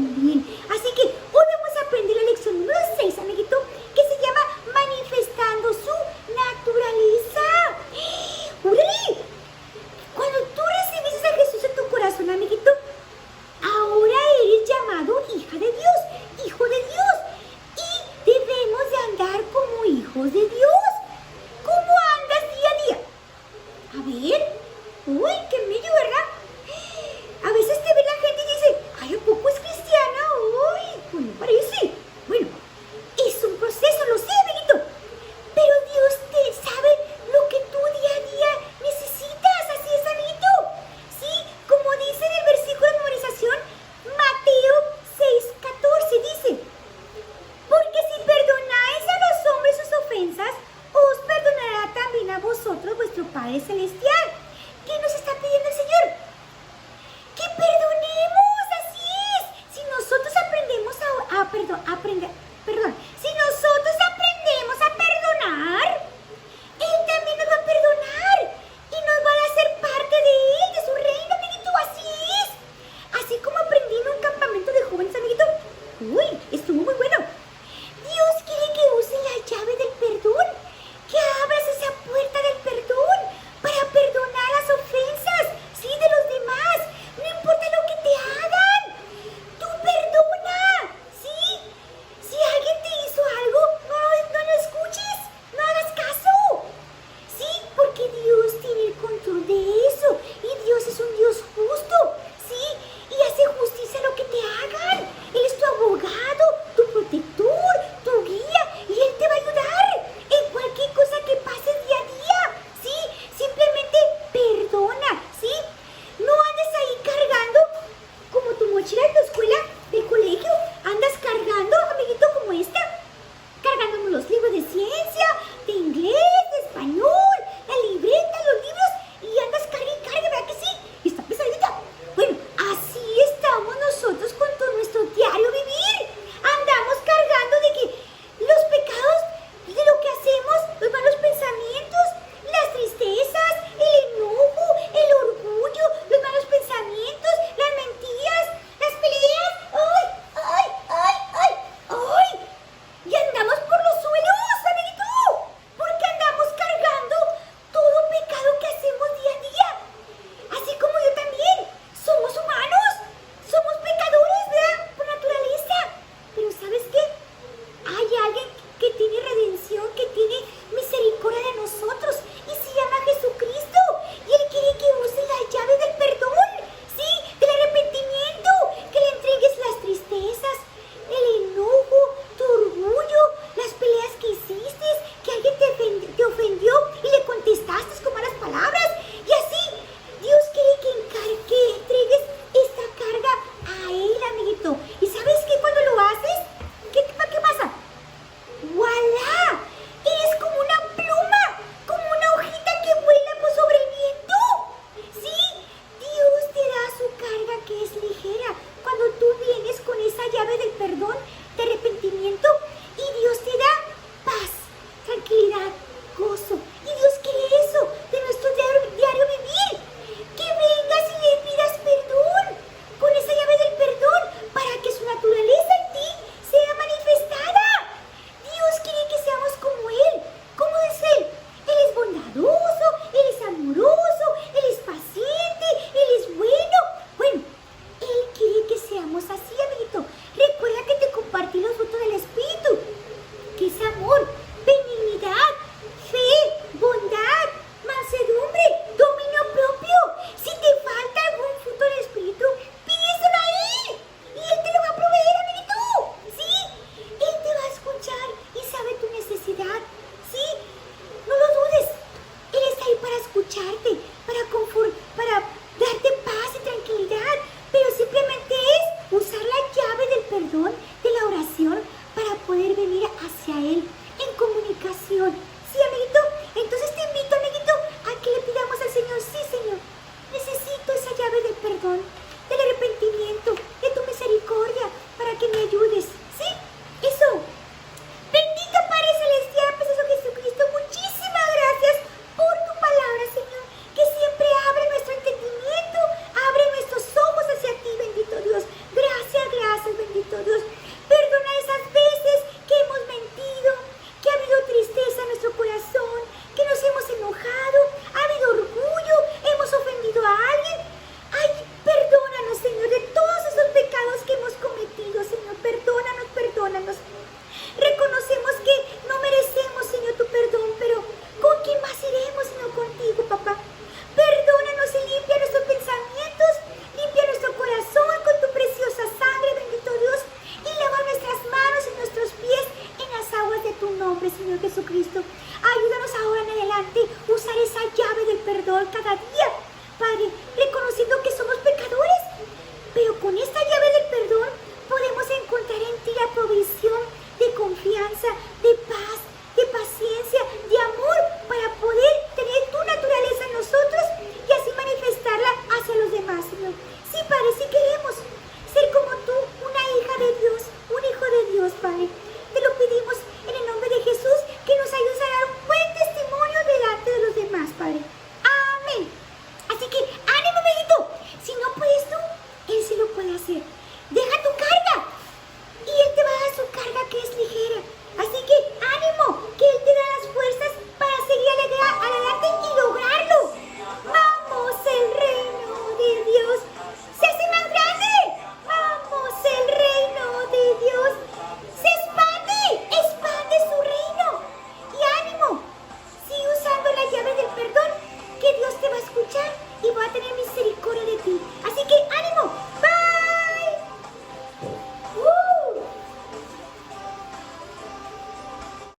también. Así que hoy vamos a aprender la lección número 6, amiguito, que se llama manifestando su naturaleza. ¡Órale! Cuando tú recibiste a Jesús en tu corazón, amiguito, ahora eres llamado hija de Dios, hijo de Dios. Y debemos de andar como hijos de Dios. ¿Cómo andas día a día? A ver, uy, qué medio, ¿verdad? A veces te ve la gente y dice, ay, ¿a poco es cristiana? Uy, pues no parece. Bueno, es un proceso, lo sé, amiguito. Pero Dios te sabe lo que tú día a día necesitas, así es, amiguito. Sí, como dice en el versículo de memorización, Mateo 6:14 dice, porque si perdonáis a los hombres sus ofensas, os perdonará también a vosotros vuestro Padre Celestial. ¿Qué nos está pidiendo el Señor? Que perdonemos, así es. Si nosotros aprendemos si nosotros aprendemos a perdonar, Él también nos va a perdonar y nos va a hacer parte de Él, de su reino, amiguito, así es. Así como aprendí en un campamento de jóvenes, amiguito. Uy, estuvo muy bueno. Dios quiere que uses la llave del perdón, que abras esa puerta del perdón para perdonar las ofensas, sí, de los demás. No importa lo que te hagan, tú perdona, ¿sí? Si alguien te hizo algo, no lo escuches, no hagas caso, ¿sí? Porque Dios tiene el control de eso y Dios es un Dios justo, ¿sí? Y hace justicia a lo que te hagan. Él es tu abogado, tu protector, tu guía y Él te va a ayudar en cualquier cosa que pases día a día, ¿sí? Simplemente perdona, ¿sí? No andes ahí cargando como tu mochila de tu escuela, del colegio. Andas cargando, amiguito, como esta, cargando los libros de ciencia, de inglés, de español, la libreta, los libros, y andas carga y carga, ¿verdad que sí? Y está pesadita. Bueno, así estamos nosotros con todo nuestro diario vivir. Andamos cargando de que los pecados, de lo que hacemos, los malos pensamientos, las tristezas, el enojo, el orgullo, los malos pensamientos, las mentiras, las peleas. ¡Ay, ay, ay, ay, ay! Y andamos por los suelos, amiguito, porque andamos cargando todo pecado que hacemos día a día. Así como yo también. Somos humanos, somos pecadores, ¿verdad? Por naturaleza. Pero ¿sabes qué? Hay alguien que tiene redención, que tiene misericordia de nosotros y se llama Jesucristo. Y Él quiere que uses la llave del perdón, ¿sí? Del arrepentimiento, que le entregues las tristezas, el enojo, tu orgullo, las peleas que hiciste, que alguien te ofendió y le contestaste con malas palabras. Y así, Dios quiere que entregues esta carga a Él, amiguito. ¿Y sabes qué? Cuando lo haces, ¿qué pasa? ¡Voilá! Eres como una pluma, como una hojita que vuela por sobre el viento. ¿Sí? Dios te da su carga que es ligera cuando tú vienes con esa llave del perdón, de arrepentimiento, y Dios te da paz, tranquilidad, gozo. Y Dios quiere eso de nuestro diario vivir. Que vengas y le pidas perdón con esa llave del perdón para que su naturaleza en ti sea manifestada. Dios quiere que seamos como Él. ¿Cómo es Él? Él es bondadoso, Él es amoroso, Él es paciente, Él es bueno. Bueno, Él quiere que seamos así, amiguito. Recuerda que te compartí los frutos del Espíritu, que es amor, benignidad, fe, bondad, mansedumbre, dominio propio. Si te falta algún fruto del Espíritu, pídeselo a Él y Él te lo va a proveer, amiguito. ¿Sí? Él te va a escuchar y sabe tu necesidad. ¿Sí? No lo dudes. Él está ahí para escucharte, para darte paz y tranquilidad. Pero simplemente es usar la llave del perdón, de la oración, para poder venir hacia Él en comunicación. ¿Sí, amiguito? Entonces te invito, amiguito, a que le pidamos al Señor: sí, Señor, necesito esa llave del perdón, del arrepentimiento, de tu misericordia, para que me ayudes. ¿Sí? Eso. Bendito Padre Celestial, precioso Jesucristo, muchísimas gracias por tu palabra, Señor, que siempre abre nuestro entendimiento, abre nuestros ojos hacia ti, bendito Dios. Gracias, gracias, Jesucristo. Ayúdanos ahora en adelante a usar esa llave del perdón cada día, Padre, reconociendo que somos pecadores, pero con esta llave del perdón podemos encontrar en ti la provisión de confianza, de paz, de paciencia, de amor, para poder tener tu naturaleza en nosotros y así manifestarla hacia los demás, Señor. Sí, Padre, sí queremos ser como tú, una hija de Dios, un hijo de Dios, Padre. Te lo pedimos en el nombre de Jesús, que nos ayudes a dar un buen testimonio delante de los demás, Padre. Amén. Así que, ánimo, amiguito. Si no puedes tú, Él sí lo puede hacer. Deja tu carga y Él te va a dar su carga que es ligera. Así que, ánimo, que Él te da las fuerzas para seguir adelante y lograrlo. Vamos, el reino de Dios se hace más grande. Vamos, el reino de Dios se expande su reino. Y ánimo, sigue usando la llave del perdón, que Dios te va a escuchar y va a tener misericordia de ti.